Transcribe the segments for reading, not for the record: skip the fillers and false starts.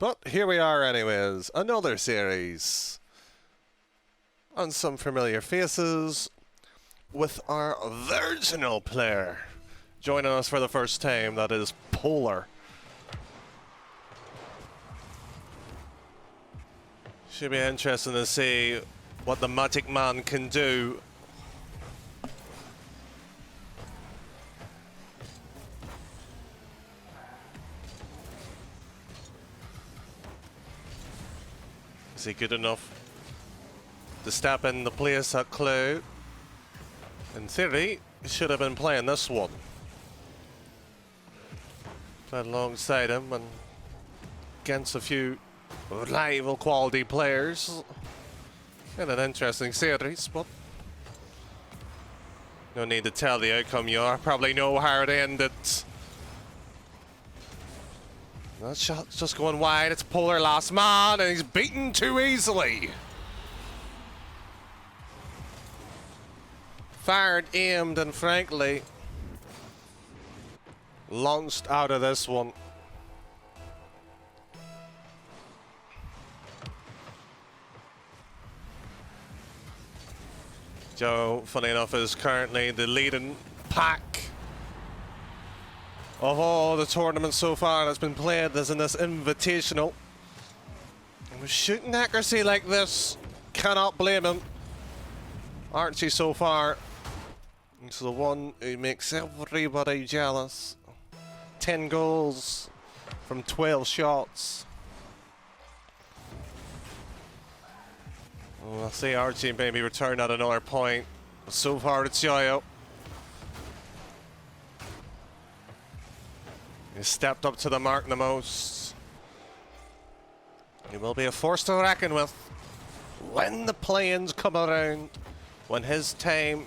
But here we are anyways, another series on some familiar faces with our virginal player joining us for the first time, that is Polar. Should be interesting to see what the Magic Man can do. Is he good enough to step in the place at Clue? In theory, he should have been playing this one. Played alongside him and against a few rival quality players. In an interesting series, but no need to tell the outcome. You probably know how it ended. That shot's just going wide. It's Polar last man, and he's beaten too easily. Fired, aimed, and frankly launched out of this one. Joe, funny enough, is currently the leading pack of all the tournaments so far that's been played as in this Invitational. And with shooting accuracy like this, cannot blame him. Archie so far is the one who makes everybody jealous. 10 goals from 12 shots. Well, I'll see Archie maybe return at another point. So far it's Joyo. He stepped up to the mark the most. He will be a force to reckon with when the play-ins come around, when his time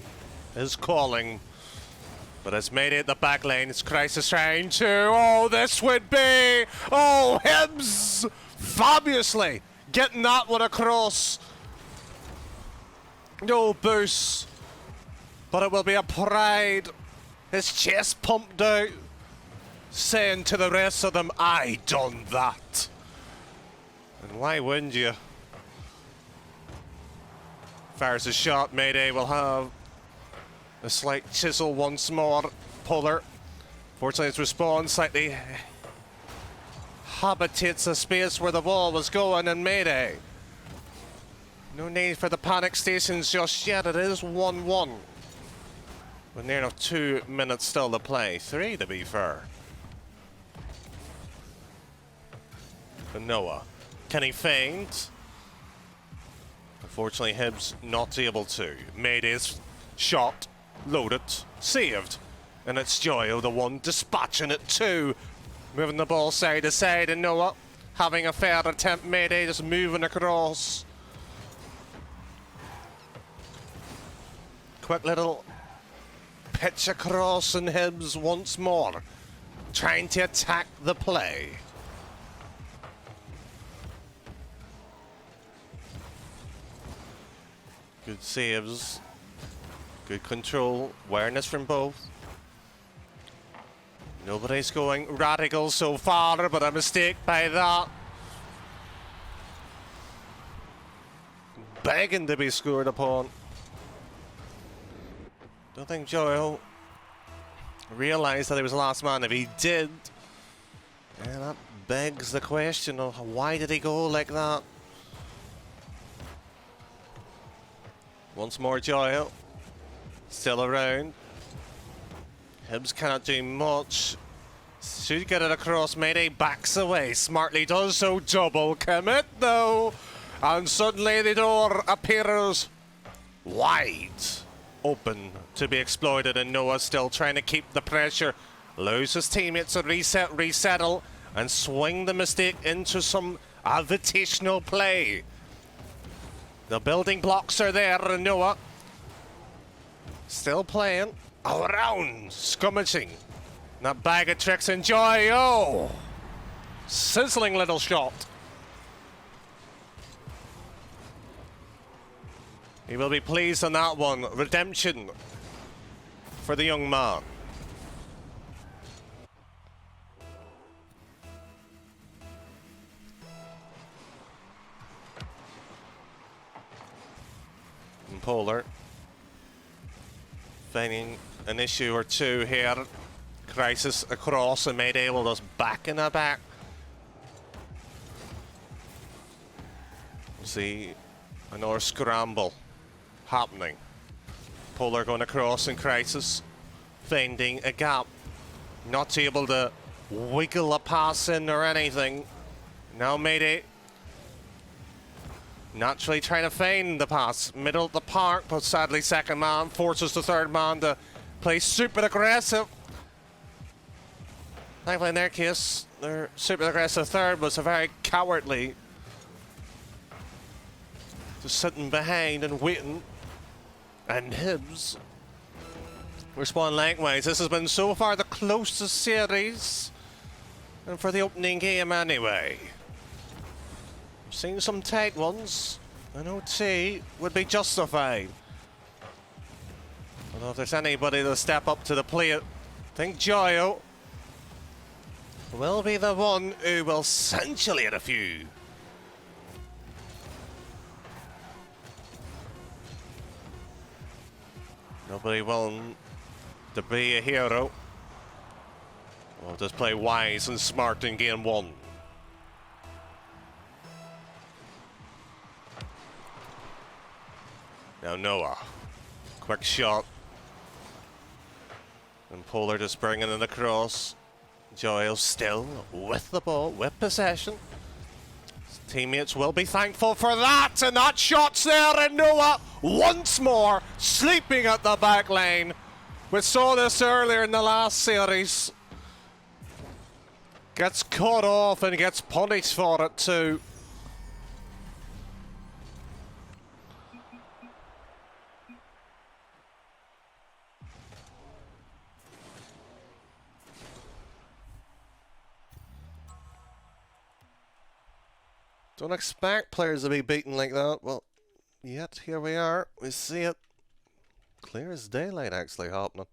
is calling. But it's made it the back lane. It's Crisis round 2. Oh, this would be... Oh, Hibbs! Fabulously getting that one across. No boost. But it will be a pride. His chest pumped out, saying to the rest of them, I done that. And why wouldn't you? Fires a shot. Mayday will have a slight chisel once more. Polar, fortunately, his response slightly habitates a space where the ball was going, and Mayday. No need for the panic stations just yet. It is 1-1. With near enough 2 minutes still to play. 3 to be fair. For Noah. Can he feint? Unfortunately, Hibbs not able to. Mayday's shot. Loaded. Saved. And it's Joyo, the one dispatching it too. Moving the ball side to side, and Noah having a fair attempt. Mayday just moving across. Quick little pitch across, and Hibbs once more trying to attack the play. Good saves, good control, awareness from both. Nobody's going radical so far, but a mistake by that. Begging to be scored upon. Don't think Joel realised that he was the last man. If he did, yeah, that begs the question of why did he go like that? Once more Joel, still around. Hibbs cannot do much. Should get it across. Mayday backs away. Smartly does so. Double commit though. And suddenly the door appears wide open to be exploited, and Noah still trying to keep the pressure. Loses teammates to resettle, and swing the mistake into some invitational play. The building blocks are there, and Noah still playing around, scummaging. That bag of tricks and joy. Oh, sizzling little shot. He will be pleased on that one. Redemption for the young man. Polar. Finding an issue or two here. Crisis across and Mayday will just back in the back. We'll see another scramble happening. Polar going across in Crisis. Finding a gap. Not able to wiggle a pass in or anything. Now Mayday naturally trying to feign the pass. Middle of the park, but sadly second man forces the third man to play super aggressive. Thankfully in their case, their super aggressive third was a very cowardly. Just sitting behind and waiting. And Hibs respond lengthwise. This has been so far the closest series. And for the opening game anyway. We've seen some tight ones. An OT would be justified. I don't know if there's anybody to step up to the plate. I think Joyo will be the one who will scintillate a few. Nobody willing to be a hero. We'll just play wise and smart in game one. Now Noah, quick shot. And Polar just bringing in the cross. Joyle still with the ball, with possession. His teammates will be thankful for that, and that shot's there, and Noah once more sleeping at the back line. We saw this earlier in the last series. Gets caught off and gets punished for it too. Don't expect players to be beaten like that. Well, yet here we are. We see it clear as daylight actually happening.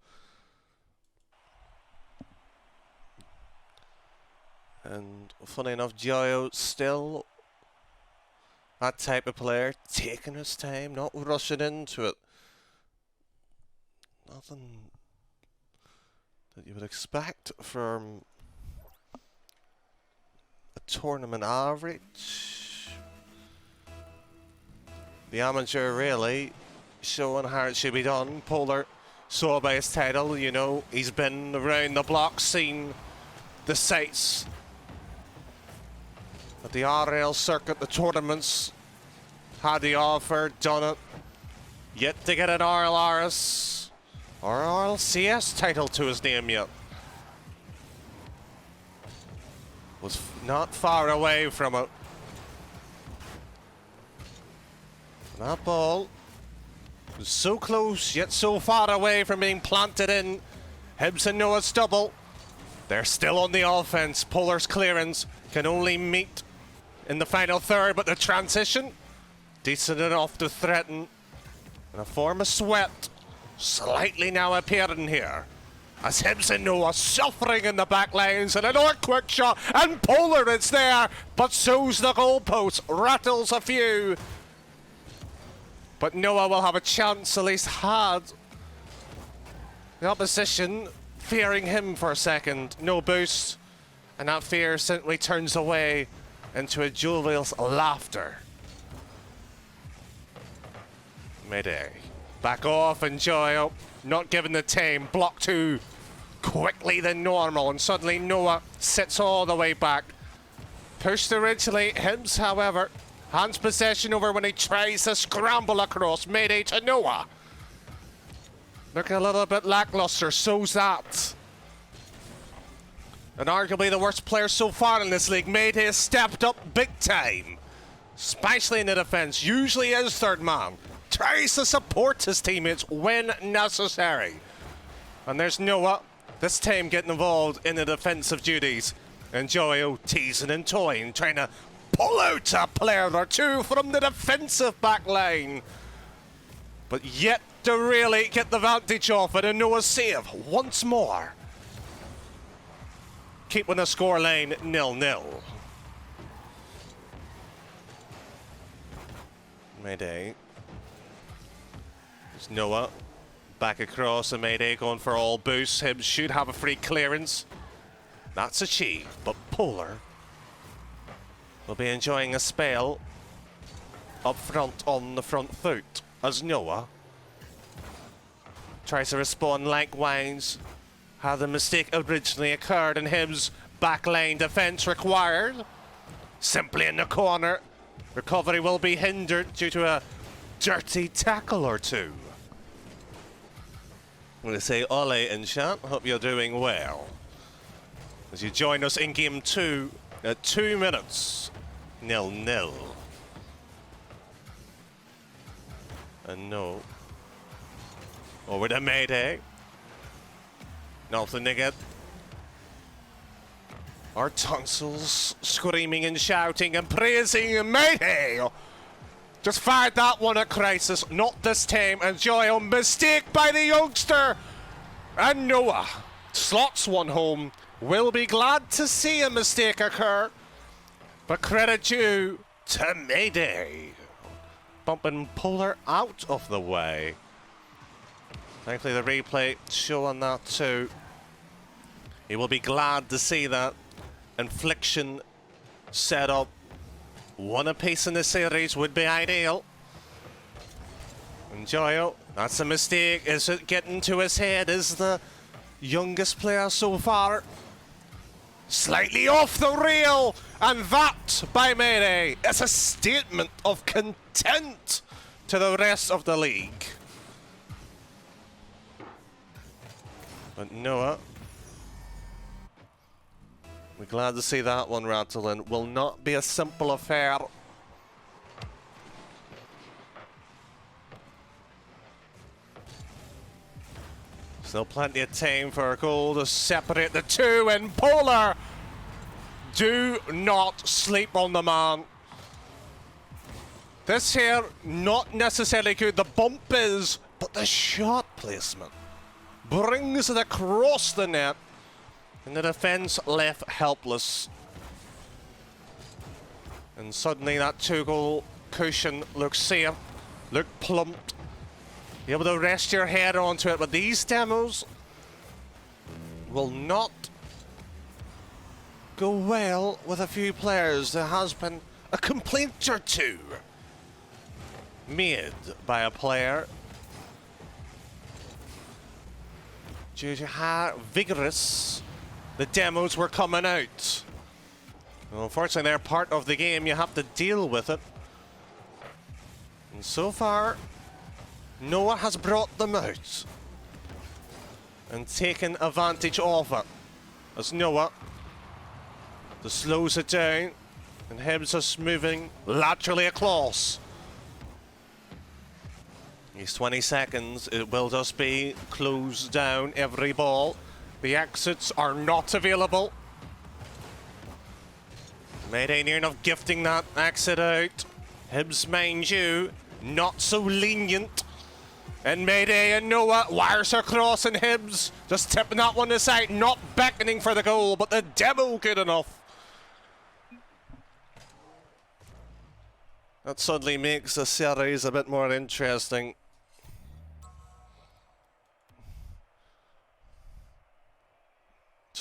And funny enough, Joyo still that type of player, taking his time, not rushing into it. Nothing that you would expect from a tournament average. The amateur really showing how it should be done. Polar saw by his title, you know, he's been around the block, seen the sights at the RL circuit, the tournaments, had the offer, done it. Yet to get an RLRS or RLCS title to his name yet. Was not far away from it. That ball was so close, yet so far away from being planted in. Hibs and Noah's double. They're still on the offense. Polar's clearance can only meet in the final third, but the transition, decent enough to threaten. And a form of sweat slightly now appearing here. As Hibs and Noah suffering in the back lines, and another quick shot, and Polar is there, but so's the goalpost, rattles a few. But Noah will have a chance, at least had the opposition fearing him for a second. No boost, and that fear simply turns away into a jovial laughter. Mayday. Back off and Joyo, not given the time, block two quickly than normal, and suddenly Noah sits all the way back. Pushed originally, Hibs, however, hands possession over when he tries to scramble across. Mayday to Noah. Looking a little bit lackluster, so's that. And arguably the worst player so far in this league. Mayday has stepped up big time, especially in the defense. Usually is third man. Tries to support his teammates when necessary. And there's Noah, this time getting involved in the defensive duties. And Joyo teasing and toying, trying to pull out a player or two from the defensive back line. But yet to really get the vantage off it, and Noah's save once more. Keeping the scoreline 0-0. Mayday It's Noah back across, and Mayday going for all boosts. Him should have a free clearance. That's achieved, but Polar will be enjoying a spell up front on the front foot as Noah tries to respond likewise how the mistake originally occurred, and Hibs backline defence required. Simply in the corner. Recovery will be hindered due to a dirty tackle or two. I'm going to say ole in chat. Hope you're doing well as you join us in game 2 at 2 minutes 0-0. And no. Over to Mayday. Nothing to get. Our tonsils screaming and shouting and praising Mayday. Just fired that one at Crisis, not this time. Enjoy a mistake by the youngster. And Noah slots one home. Will be glad to see a mistake occur. But credit due to Mayday. Bumping Polar out of the way. Thankfully the replay showing that too. He will be glad to see that. Infliction set up. One apiece in the series would be ideal. And Joyo, that's a mistake. Is it getting to his head? Is the youngest player so far slightly off the rail? And that, by Mayday, is a statement of content to the rest of the league. But Noah, we're glad to see that one rattle in. Will not be a simple affair. Still plenty of time for a goal to separate the two, and Polar, do not sleep on the man. This here, not necessarily good. The bump is, but the shot placement brings it across the net. And the defence left helpless. And suddenly that 2-goal cushion looks safe, look plumped. Be able to rest your head onto it, but these demos will not go well with a few players. There has been a complaint or two made by a player due to how vigorous the demos were coming out. Well, unfortunately, they're part of the game. You have to deal with it. And so far, Noah has brought them out and taken advantage of it. As Noah just slows it down, and Hibs is moving laterally across. These 20 seconds, it will just be closed down every ball. The exits are not available. Mayday near enough gifting that exit out. Hibs, mind you, not so lenient. And Mayday and Noah wires across, and Hibs just tipping that one aside, not beckoning for the goal, but the demo good enough. That suddenly makes the series a bit more interesting.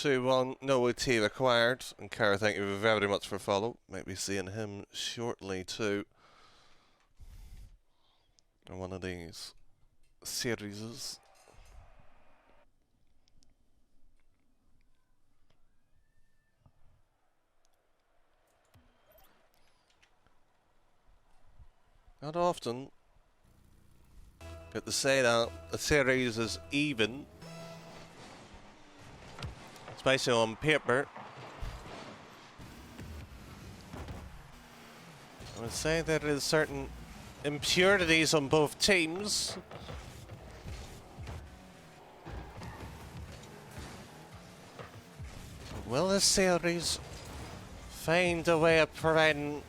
No OT required. And Cara, thank you very much for follow. Might be seeing him shortly too in one of these series. Not often get to say that a series is even, especially on paper. I would say there is certain impurities on both teams. Will this series find a way of providing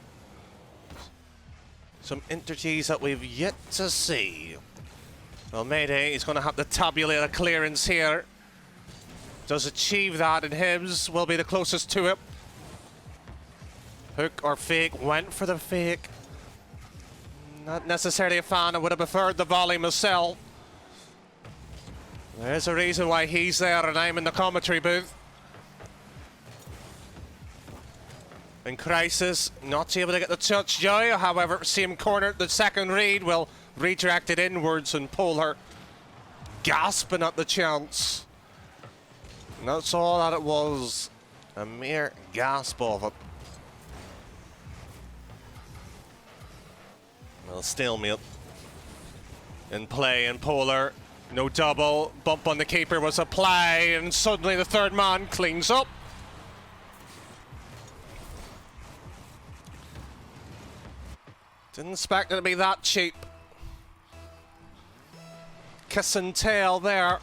some entities that we've yet to see? Well, Mayday is going to have to tabulate a clearance here. Does achieve that, and Hibs will be the closest to it. Hook or fake, went for the fake. Not necessarily a fan, I would have preferred the volley myself. There's a reason why he's there and I'm in the commentary booth. In Crisis, not able to get the touch. Joy, however, same corner. The second read will redirect it inwards, and Polar gasping at the chance. And that's all that it was. A mere gasp of it. Well, stalemate in play, and Polar, no double. Bump on the keeper was applied, and suddenly the third man cleans up. Didn't expect it to be that cheap. Kiss and tell there.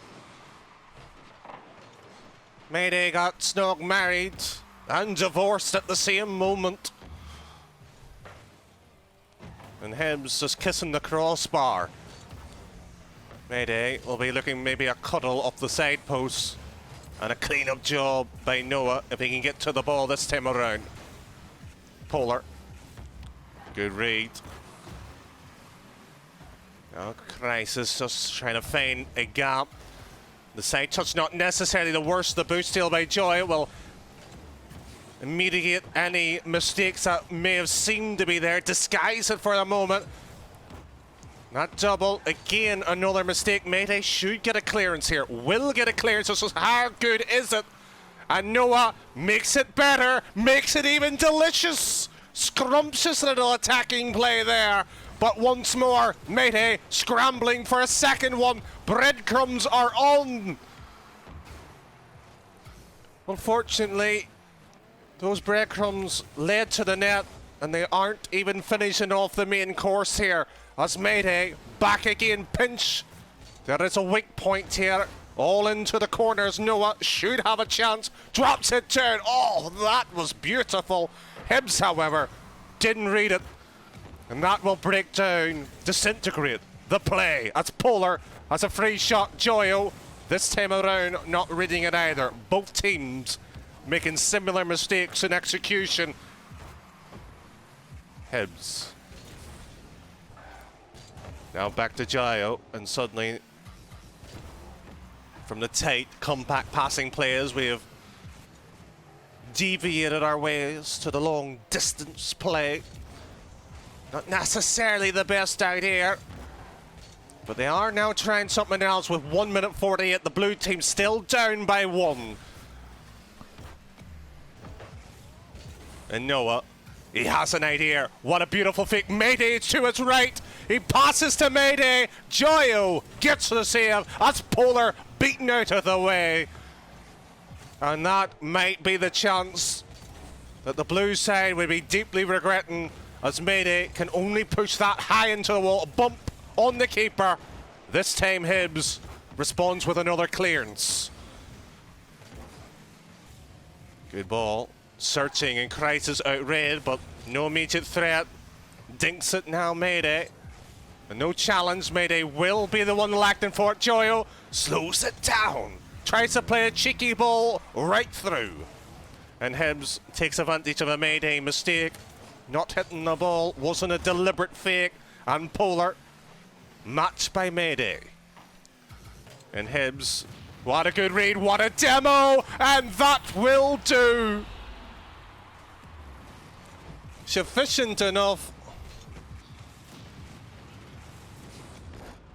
Mayday got snug married and divorced at the same moment. And Hibs just kissing the crossbar. Mayday will be looking maybe a cuddle up the side post. And a clean-up job by Noah if he can get to the ball this time around. Polar. Good read. Now Crisis just trying to feign a gap. The side touch not necessarily the worst. The boost steal by Joy will mitigate any mistakes that may have seemed to be there. Disguise it for a moment. Not double. Again, another mistake. Mayday should get a clearance here. Will get a clearance. So how good is it? And Noah makes it better. Makes it even delicious. Scrumptious little attacking play there. But once more, Mayday scrambling for a second one. Breadcrumbs are on. Unfortunately, those breadcrumbs led to the net, and they aren't even finishing off the main course here. As Mayday back again, pinch. There is a weak point here. All into the corners. Noah should have a chance. Drops it down. Oh, that was beautiful. Hibs, however, didn't read it. And that will break down, disintegrate the play. As Polar has a free shot. Joyo, this time around, not reading it either. Both teams making similar mistakes in execution. Hibs. Now back to Joyo, and suddenly, from the tight, compact passing players, we have deviated our ways to the long distance play. Not necessarily the best idea, but they are now trying something else with 1 minute 48. The blue team still down by 1. And Noah, he has an idea. What a beautiful fake. Mayday to its right. He passes to Mayday. Joyo gets the save. That's Polar beaten out of the way. And that might be the chance that the blue side will be deeply regretting, as Mayday can only push that high into the wall. A bump on the keeper. This time Hibs responds with another clearance. Good ball. Searching, and Crisis outread, but no immediate threat. Dinks it now, Mayday. And no challenge. Mayday will be the one lacking for it. Joyo slows it down. Tries to play a cheeky ball right through. And Hibs takes advantage of a Mayday mistake. Not hitting the ball, wasn't a deliberate fake. And Polar, matched by Mayday. And Hibs, what a good read, what a demo, and that will do. Sufficient enough.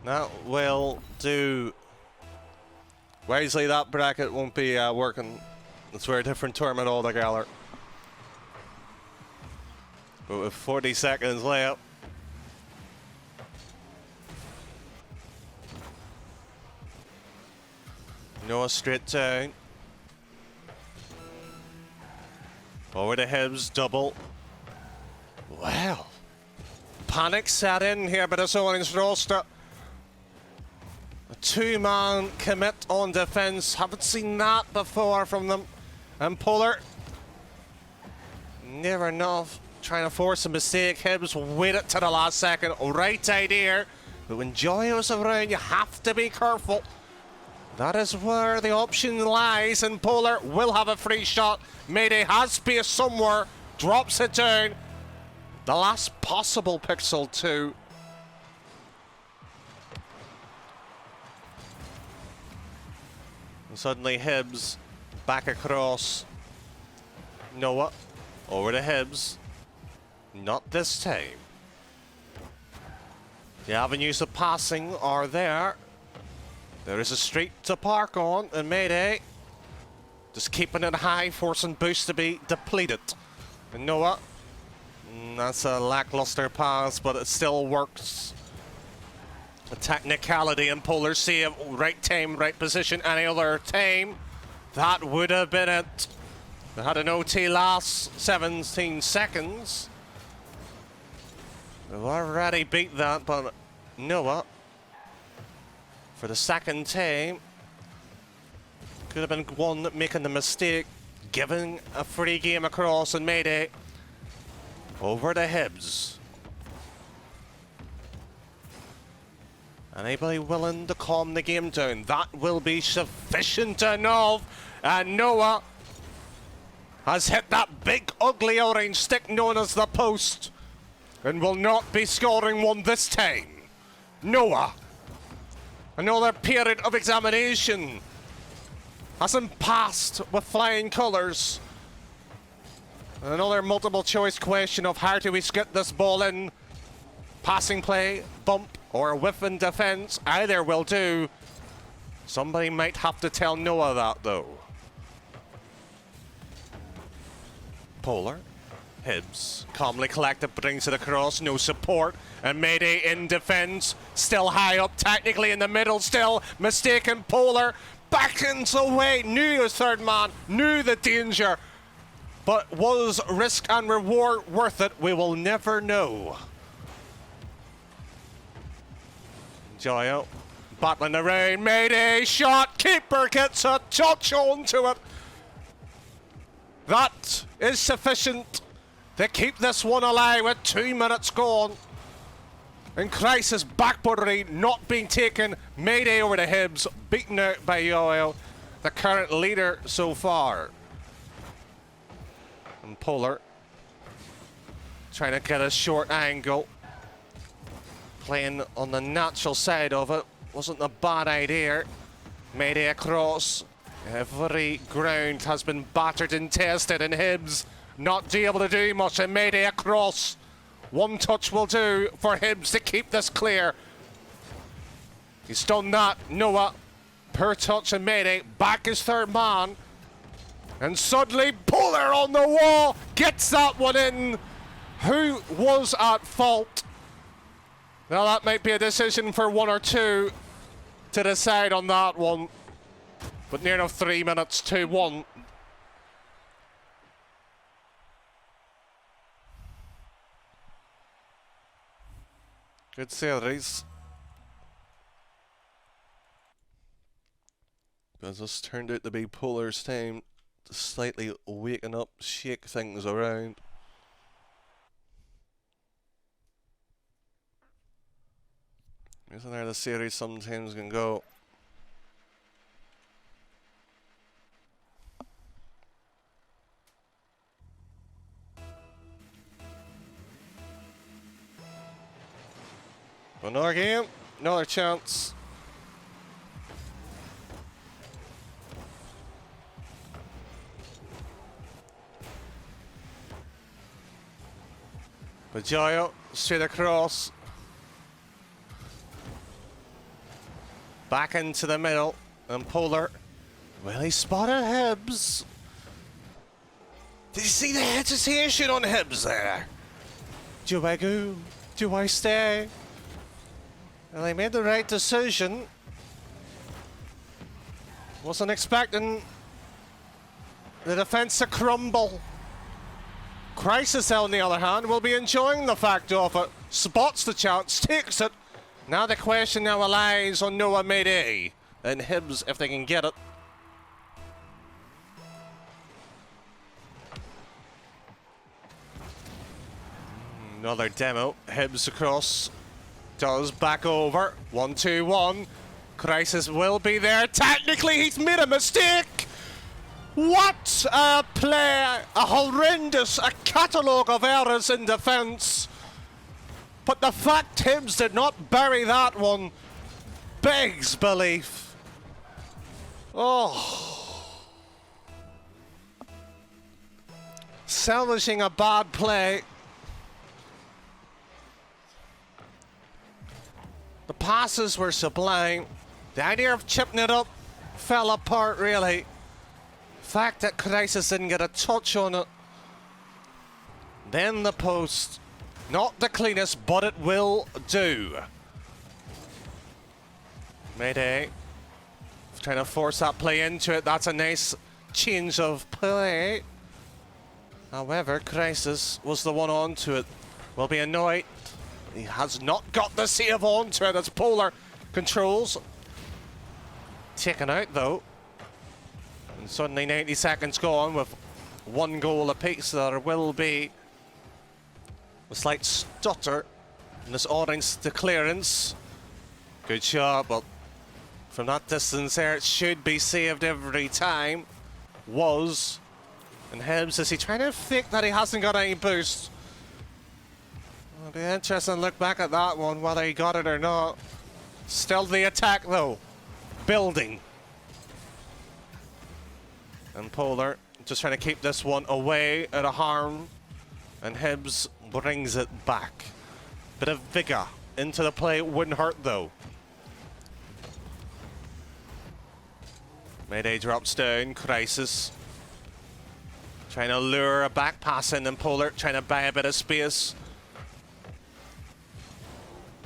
That will do. Wisely, that bracket won't be working. It's for a different tournament altogether. But with 40 seconds left, Noah straight down. Forward to Hibs, double. Well, panic set in here by the Solings roster. A two-man commit on defense. Haven't seen that before from them. And Polar, never enough. Trying to force a mistake. Hibs wait it to the last second. Right idea. But when Joyo's around, you have to be careful. That is where the option lies. And Polar will have a free shot. Mayday has space somewhere. Drops it down. The last possible pixel too. Suddenly Hibbs back across. Noah over to Hibbs. Not this time. The avenues of passing are there. There is a street to park on in Mayday. Just keeping it high, forcing boost to be depleted. And Noah, that's a lackluster pass, but it still works. A technicality and Polar save, right time, right position, any other time. That would have been it. They had an OT last 17 seconds. They've already beat that, but Noah, for the second time, could have been one making the mistake, giving a free game across in Mayday. Over to Hibbs. Anybody willing to calm the game down? That will be sufficient enough. And Noah has hit that big ugly orange stick known as the post and will not be scoring one this time. Noah, another period of examination, hasn't passed with flying colours. Another multiple choice question of how do we get this ball in? Passing play, bump, or whiff in defence. Either will do. Somebody might have to tell Noah that though. Polar, Hibbs, calmly collected, brings it across, no support. And Mayday in defence, still high up, technically in the middle still. Mistaken Polar, back into way, knew his third man, knew the danger. But was risk and reward worth it? We will never know. Joyo battling around, Mayday shot, keeper gets a touch onto it. That is sufficient to keep this one alive with 2 minutes gone. And Crisis backboardery not being taken. Mayday over to Hibbs, beaten out by Joyo, the current leader so far. And Polar trying to get a short angle. Playing on the natural side of it wasn't a bad idea. Mayday across. Every ground has been battered and tested, and Hibbs not able to do much. And Mayday across. One touch will do for Hibbs to keep this clear. He's done that. Noah, per touch, and Mayday back his third man. And suddenly Polar on the wall gets that one in. Who was at fault? Now that might be a decision for one or two to decide on that one. But near enough 3 minutes, 2-1. Good series. But this turned out to be Polar's time to slightly waken up, shake things around. Isn't there the series sometimes can go? Another game, another chance. Bajayo straight across. Back into the middle, and Polar. Well, he spotted Hibbs. Did you see the hesitation on Hibbs there? Do I go? Do I stay? And they made the right decision. Wasn't expecting the defence to crumble. Crisis, on the other hand, will be enjoying the fact of it. Spots the chance, takes it. Now the question now lies on Noah Mayday and Hibbs if they can get it. Another demo. Hibbs across. Does back over. 1-2-1. Crisis will be there. Technically, he's made a mistake. What a play. A horrendous catalogue of errors in defence. But the fact Hibbs did not bury that one begs belief. Oh. Salvaging a bad play. The passes were sublime. The idea of chipping it up fell apart, really. The fact that Crisis didn't get a touch on it. Then the post. Not the cleanest, but it will do. Mayday. Trying to force that play into it. That's a nice change of play. However, Crisis was the one onto it. Will be annoyed. He has not got the save onto it as Polar controls. Taken out though. And suddenly 90 seconds gone with one goal apiece. There will be a slight stutter in this audience to clearance. Good shot, but from that distance there, it should be saved every time. Was. And Hibbs, is he trying to fake that he hasn't got any boost? It'll be interesting to look back at that one, whether he got it or not. Still the attack though. Building. And Polar just trying to keep this one away out of harm. And Hibbs brings it back. Bit of vigor into the play, wouldn't hurt though. Mayday drops down, Crisis. Trying to lure a back pass in, and Polar trying to buy a bit of space.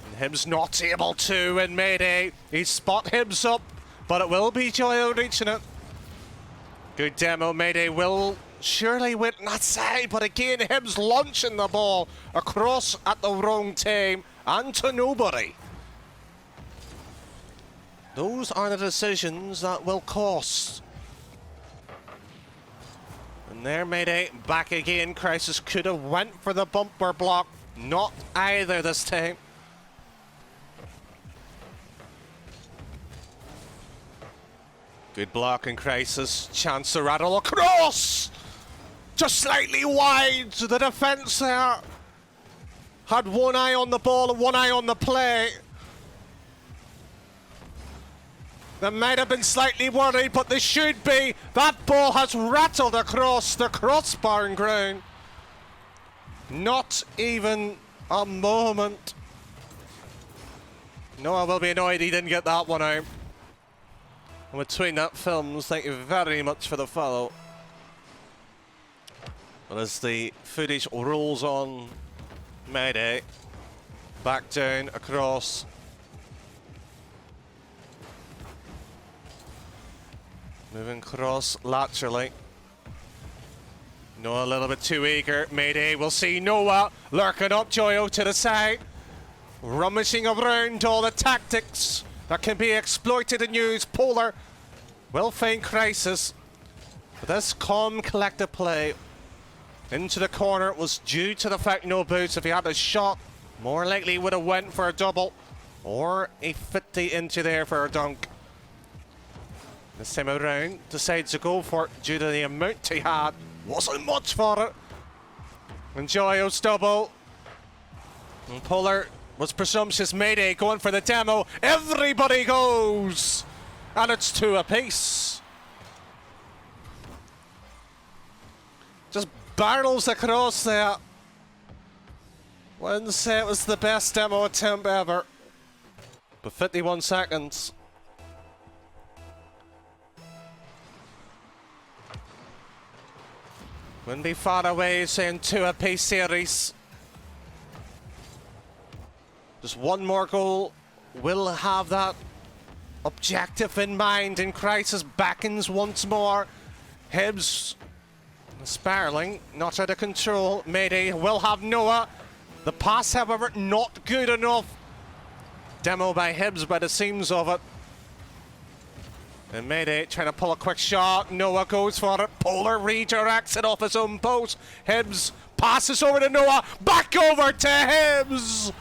And Hibbs not able to, and Mayday, he spot Hibbs up, but it will be Joyo reaching it. Good demo, Mayday will surely win that side, but again Hibbs launching the ball across at the wrong time and to nobody. Those are the decisions that will cost. And there Mayday back again. Crisis could have went for the bumper block. Not either this time. Good block in Crisis. Chance to rattle across. Just slightly wide. The defence there had one eye on the ball and one eye on the play. They might have been slightly worried, but they should be. That ball has rattled across the crossbar and ground. Not even a moment. Noah will be annoyed he didn't get that one out. And between that, Films, thank you very much for the follow. But as the footage rolls on, Mayday back down across. Moving across laterally. Noah a little bit too eager. Mayday will see Noah lurking up. Joyo to the side. Rummaging around all the tactics that can be exploited and used. Polar will find Crisis. But this calm, collective play into the corner was due to the fact no boots. If he had a shot, more likely he would have went for a double or a 50 into there for a dunk. This time around, decides to go for it due to the amount he had. Wasn't much for it. And Joyo's double. And Polar was presumptuous. Mayday going for the demo. Everybody goes. And it's two apiece. Just barrels across there. Wouldn't say it was the best demo attempt ever. But 51 seconds. Wouldn't be far away saying two apiece series. Just one more goal will have that objective in mind, and Crisis beckons once more. Hibbs spiraling, not out of control. Mayday will have Noah. The pass, however, not good enough. Demo by Hibbs by the seams of it. And Mayday trying to pull a quick shot. Noah goes for it. Polar redirects it off his own post. Hibbs passes over to Noah. Back over to Hibbs.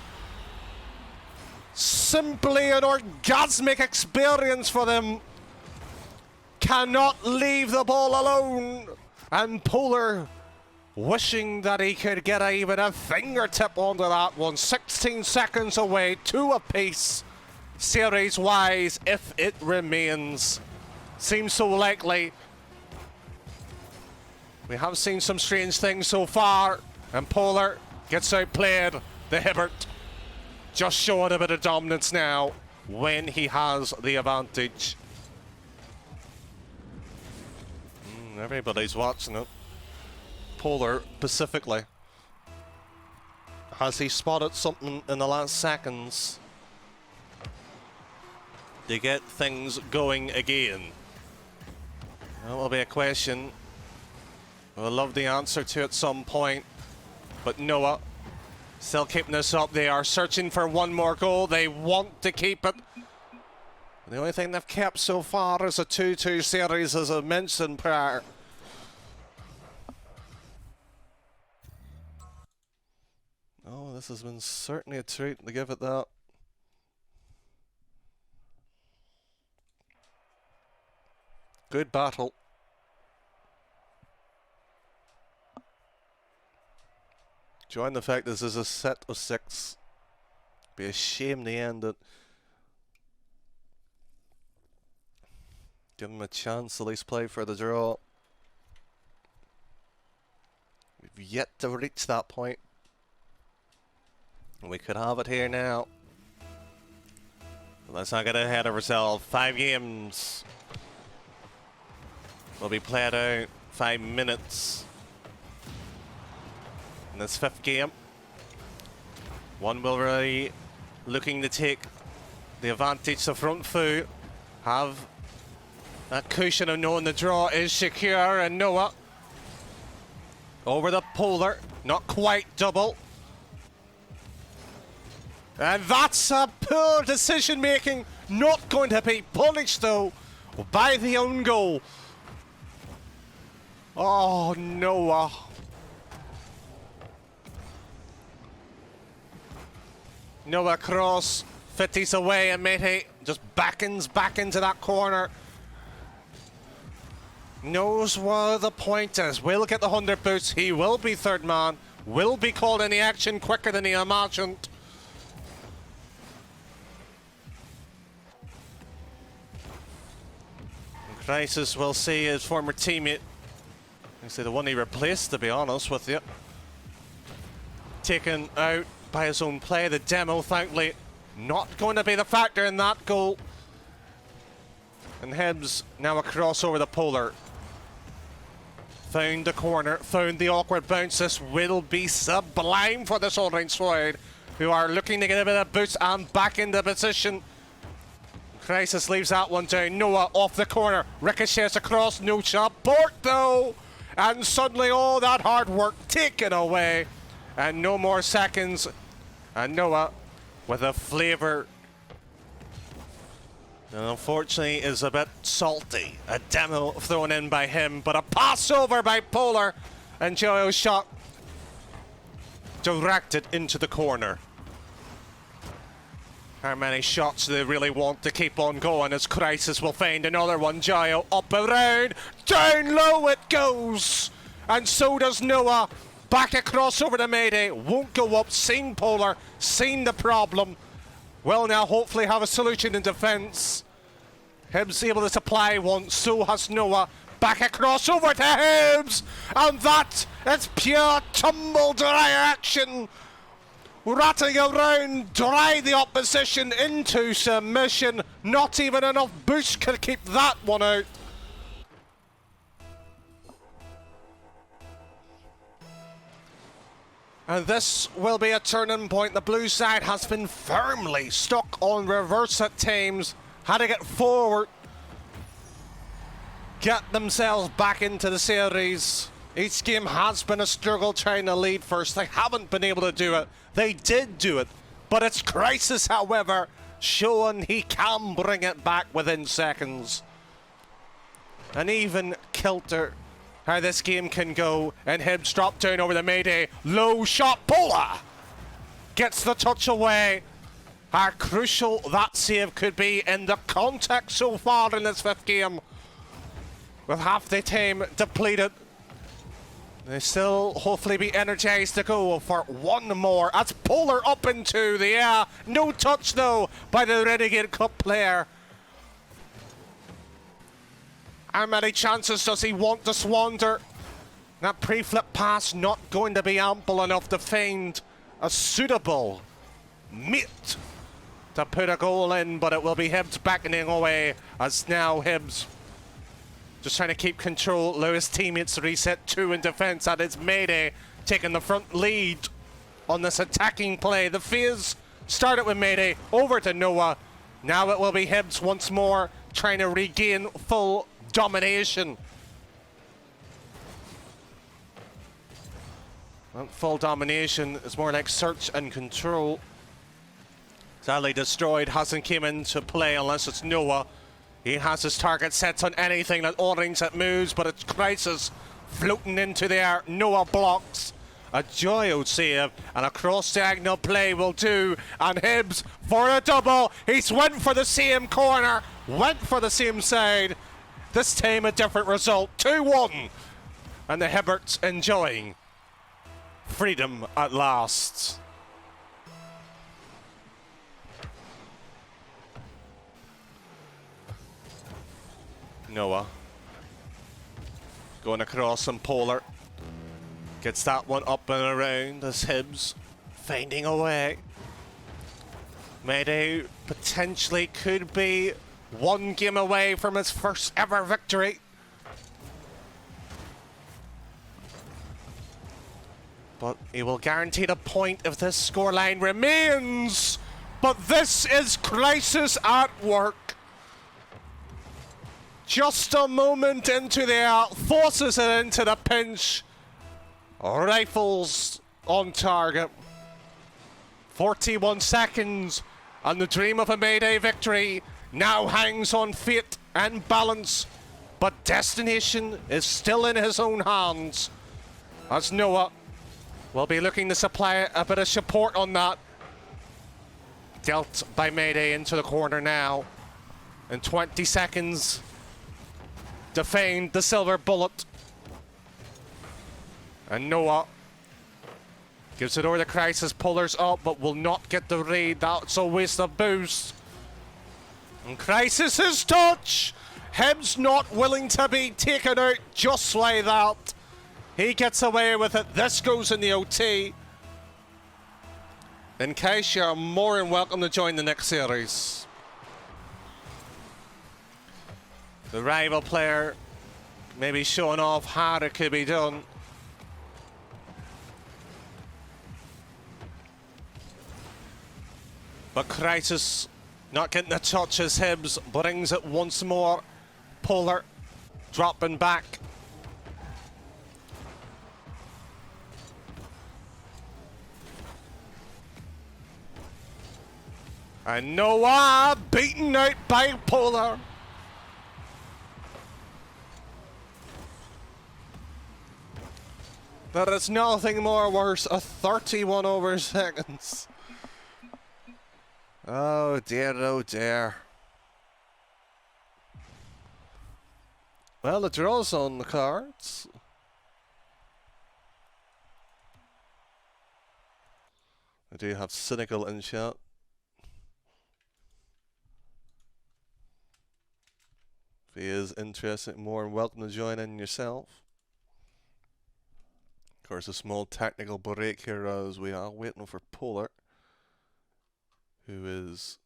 Simply an orgasmic experience for them. Cannot leave the ball alone. And Polar wishing that he could get even a fingertip onto that one. 16 seconds away, two apiece. Series-wise, if it remains. seems so likely. We have seen some strange things so far, and Polar gets outplayed. The Hibbert just showing a bit of dominance now when he has the advantage. Everybody's watching it. Polar specifically. Has he spotted something in the last seconds to get things going again? That will be a question we'll love the answer to at some point. But Noah still keeping this up. They are searching for one more goal. They want to keep it. The only thing they've kept so far is a 2-2 series, as I mentioned prior. Oh, this has been certainly a treat to give it that. Good battle. Join the fact this is a set of 6. Be a shame to end it. Give him a chance to at least play for the draw. We've yet to reach that point. We could have it here now. But let's not get ahead of ourselves. 5 games will be played out. 5 minutes. In this 5th game. One will really looking to take the advantage to front foot. Have that cushion of knowing the draw is secure, and Noah over the Polar. Not quite double. And that's a poor decision making. Not going to be punished though by the own goal. Oh, Noah. Noah cross. 50s away, and Mete just backens back into that corner. Knows where the point is. Will get the 100 boots. He will be third man. Will be called in the action quicker than he imagined. Crisis will see his former teammate, actually the one he replaced, to be honest with you, taken out by his own play. The demo, thankfully, not going to be the factor in that goal. And Hibs now across over the Polar. Found the corner, found the awkward bounce. This will be sublime for this orange side, who are looking to get a bit of boost and back into position. Crisis leaves that one down. Noah off the corner. Ricochets across. No support though. And suddenly all that hard work taken away. And no more seconds. And Noah with a flavour. And unfortunately is a bit salty. A demo thrown in by him. But a pass over by Polar. And Joe's shot directed into the corner. How many shots do they really want to keep on going as Crisis will find another one? Gio up around, down low it goes! And so does Noah. Back across over to Mayday, won't go up, seen Polar, seen the problem. Will now hopefully have a solution in defence. Hibs able to supply one, so has Noah. Back across over to Hibs! And that is pure tumble dryer action! Ratting around, drive the opposition into submission. Not even enough boost can keep that one out. And this will be a turning point. The blue side has been firmly stuck on reverse at times. Had to get forward, get themselves back into the series. Each game has been a struggle trying to lead first. They haven't been able to do it. They did do it, but it's Crisis, however, showing he can bring it back within seconds. And even kilter how this game can go, and Hibs drop down over the Mayday. Low shot, Pola gets the touch away. How crucial that save could be in the context so far in this 5th game. With half the time depleted. They still hopefully be energized to go for one more. That's Polar up into the air. No touch though by the Renegade Cup player. How many chances does he want to squander? That pre-flip pass not going to be ample enough to find a suitable mate to put a goal in, but it will be Hibs beckoning away as now Hibs just trying to keep control. Lewis teammates reset 2 in defence, and it's Mayday taking the front lead on this attacking play. The phase started with Mayday, over to Noah. Now it will be Hibs once more trying to regain full domination. Well, full domination is more like search and control. Sadly destroyed hasn't came into play unless it's Noah. He has his target set on anything that orange that moves, but it's Crisis floating into the air. Noah blocks. A Joyo save, and a cross-diagonal play will do. And Hibs for a double. He's went for the same corner, went for the same side. This time a different result, 2-1. And the Hibberts enjoying freedom at last. Noah going across and Polar gets that one up and around as Hibs finding a way. Mayday potentially could be one game away from his first ever victory. But he will guarantee a point if this scoreline remains. But this is Crisis at work. Just a moment into the air, forces it into the pinch. Rifles on target. 41 seconds, and the dream of a Mayday victory now hangs on fate and balance. But destination is still in his own hands, as Noah will be looking to supply a bit of support on that. Dealt by Mayday into the corner now. In 20 seconds to find the silver bullet. And Noah gives it over the Crisis, Pullers up, but will not get the read. That's a waste of boost. And Crisis's touch! Hibs not willing to be taken out just like that. He gets away with it. This goes in the OT. In case you're more than welcome to join the next series. The rival player maybe showing off how it could be done. But Crisis not getting the touch as Hibs brings it once more. Polar dropping back. And Noah beaten out by Polar. There is nothing more worse, a 31 over seconds. Oh dear, oh dear. Well, the draw's on the cards. I do have Cynical in chat. If he is interested, more than welcome to join in yourself. Of course, a small technical break here as we are waiting for Polar, who is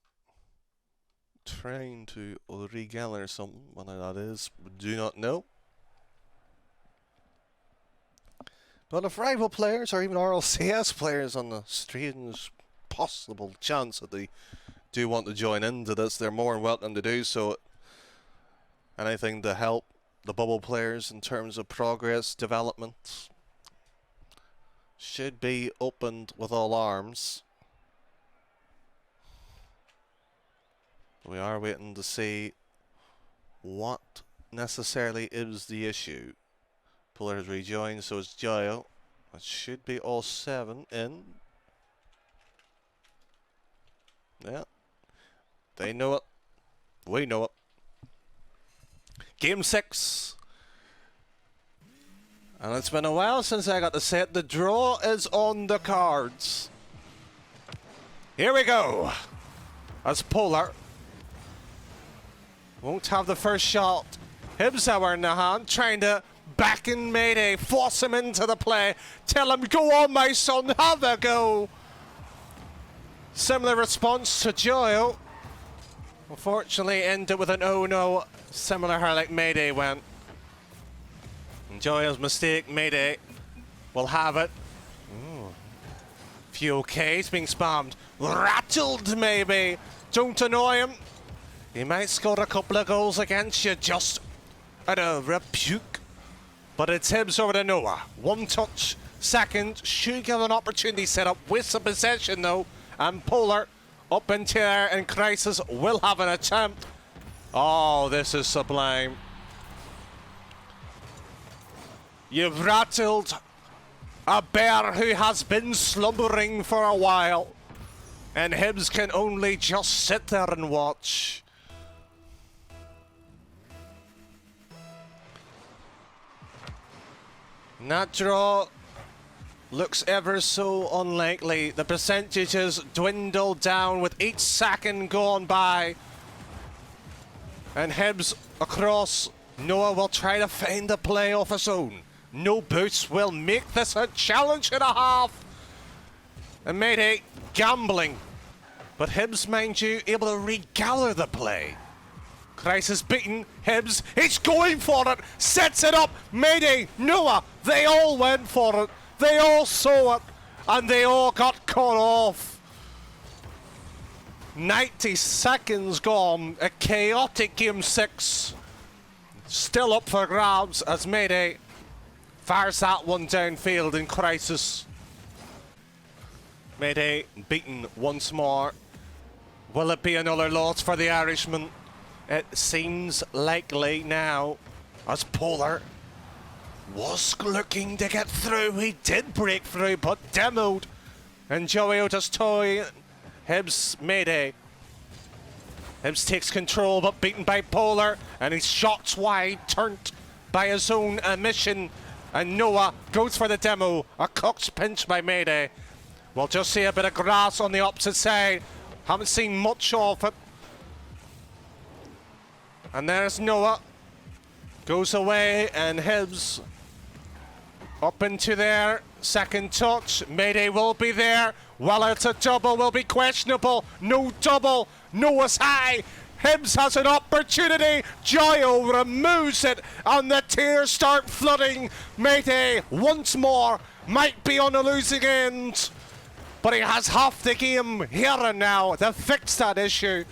trying to regather something. What that is, we do not know. But if rival players or even RLCS players on the strange possible chance that they do want to join into this, they're more than welcome to do so. Anything to help the bubble players in terms of progress, development, should be opened with all arms. We are waiting to see what necessarily is the issue. Polar has rejoined, so is Joyo. It should be all 7 in. Yeah. They know it. We know it. Game 6. And it's been a while since I got to say it. The draw is on the cards. Here we go. As Polar won't have the first shot Hibs hour in the hand, trying to back in Mayday, force him into the play. Tell him, go on, my son, have a go. Similar response to Joyo. Unfortunately, ended with an oh no, similar how like Mayday went. And Joyo's mistake, Mayday will have it. Ooh. Few OKs being spammed. Rattled, maybe. Don't annoy him. He might score a couple of goals against you just out of rebuke. But it's Hibs over to Noah. One touch, second. Should give an opportunity set up with some possession though. And Polar up into there, and Crisis will have an attempt. Oh, this is sublime. You've rattled a bear who has been slumbering for a while. And Hibs can only just sit there and watch. And that draw looks ever so unlikely. The percentages dwindle down with each second gone by. And Hibs across. Noah will try to find the play off his own. No boots will make this a challenge and a half. And Mayday gambling. But Hibs, mind you, able to regather the play. Crisis beaten. Hibs, he's going for it. Sets it up. Mayday, Noah, they all went for it. They all saw it. And they all got caught off. 90 seconds gone. A chaotic game 6. Still up for grabs as Mayday fires that one downfield in Crisis. Mayday beaten once more. Will it be another loss for the Irishman? It seems likely now, as Polar was looking to get through. He did break through, but demoed. And Joey Otis toy. Hibs Mayday. Hibs takes control, but beaten by Polar, and his shots wide, turned by his own admission. And Noah goes for the demo. A cocked pinch by Mayday. We'll just see a bit of grass on the opposite side. Haven't seen much of it. And there's Noah. Goes away, and Hibs up into there. Second touch. Mayday will be there. Well, it's a double, will be questionable. No double. Noah's high. Hibs has an opportunity. Joyo removes it, and the tears start flooding. Mayday once more might be on a losing end, but he has half the game here and now to fix that issue.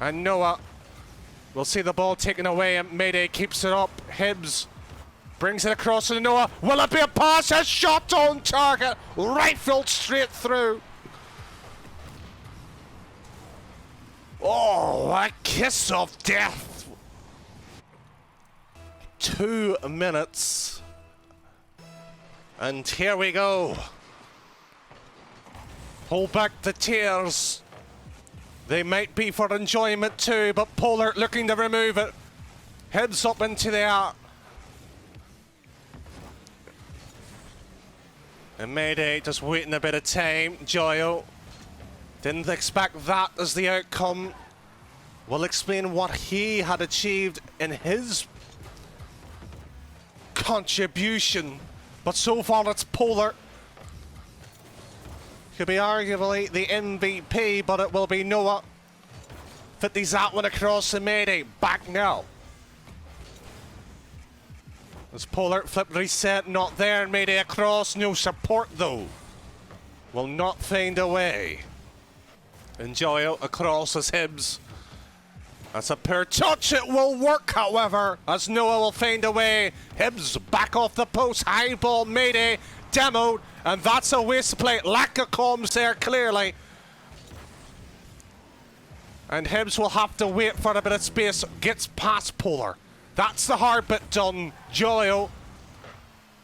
And Noah will see the ball taken away, and Mayday keeps it up. Hibs brings it across to Noah. Will it be a pass? A shot on target. Rifled straight through. Oh, a kiss of death. 2 minutes. And here we go. Hold back the tears. They might be for enjoyment too, but Polar looking to remove it. Heads up into the air. And Mayday just waiting a bit of time. Joyo didn't expect that as the outcome. Will explain what he had achieved in his contribution. But so far it's Polar. Could be arguably the MVP, but it will be Noah. 50s that one across to Mayday. Back now. As Polar flip reset, not there. Mayday across, no support though. Will not find a way. And Joyo across as Hibs. That's a poor touch, it will work however, as Noah will find a way. Hibs back off the post, high ball, Mayday, demoed, and that's a waste play. Lack of comms there clearly. And Hibs will have to wait for a bit of space, gets past Polar. That's the hard bit done. Joyo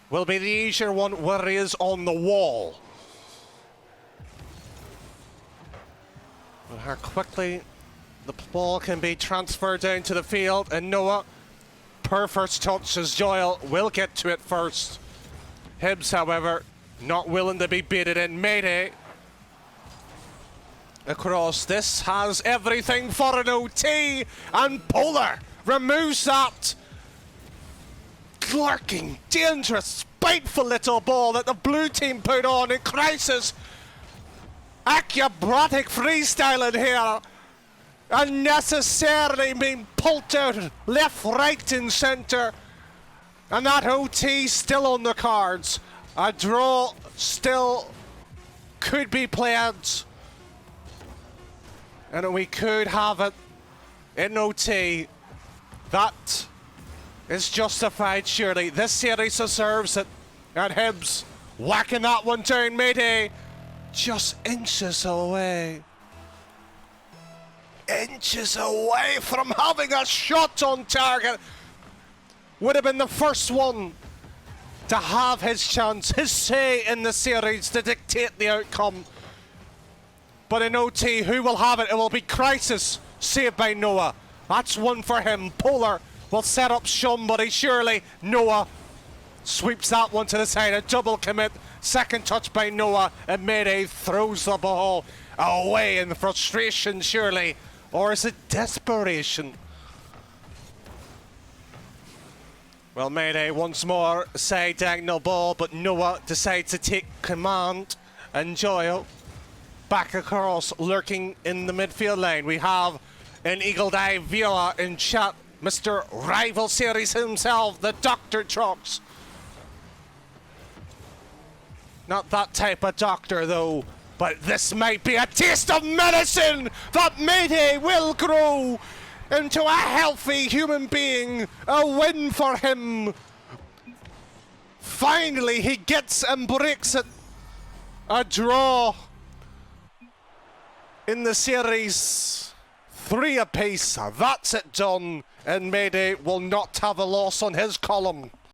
will be the easier one where he is on the wall. And how quickly the ball can be transferred down to the field, and Noah, per first touch as Joel will get to it first. Hibs, however, not willing to be beaten in. Mayday across. This has everything for an OT, and Polar removes that lurking, dangerous, spiteful little ball that the blue team put on in crisis. Acrobatic freestyling here. Unnecessarily being pulled out left, right and centre. And that OT still on the cards. A draw still could be played. And we could have it in OT. That is justified, surely. This series deserves it. And Hibs whacking that one down, Mayday. Just inches away. Inches away from having a shot on target. Would have been the first one to have his chance, his say in the series to dictate the outcome. But in OT, who will have it? It will be Crisis, saved by Noah. That's one for him. Polar will set up somebody, surely. Noah sweeps that one to the side, a double commit. Second touch by Noah, and Mayday throws the ball away in frustration, surely. Or is it desperation? Well, Mayday once more side diagonal ball, but Noah decides to take command. And Joyle back across, lurking in the midfield lane. We have an eagle eye viewer in chat, Mr. Rival Series himself, the Dr. Trucks. Not that type of doctor, though, but this might be a taste of medicine that Mayday will grow into a healthy human being. A win for him. Finally, he gets and breaks it. A draw in the series. 3 apiece. That's it done, and Mayday will not have a loss on his column.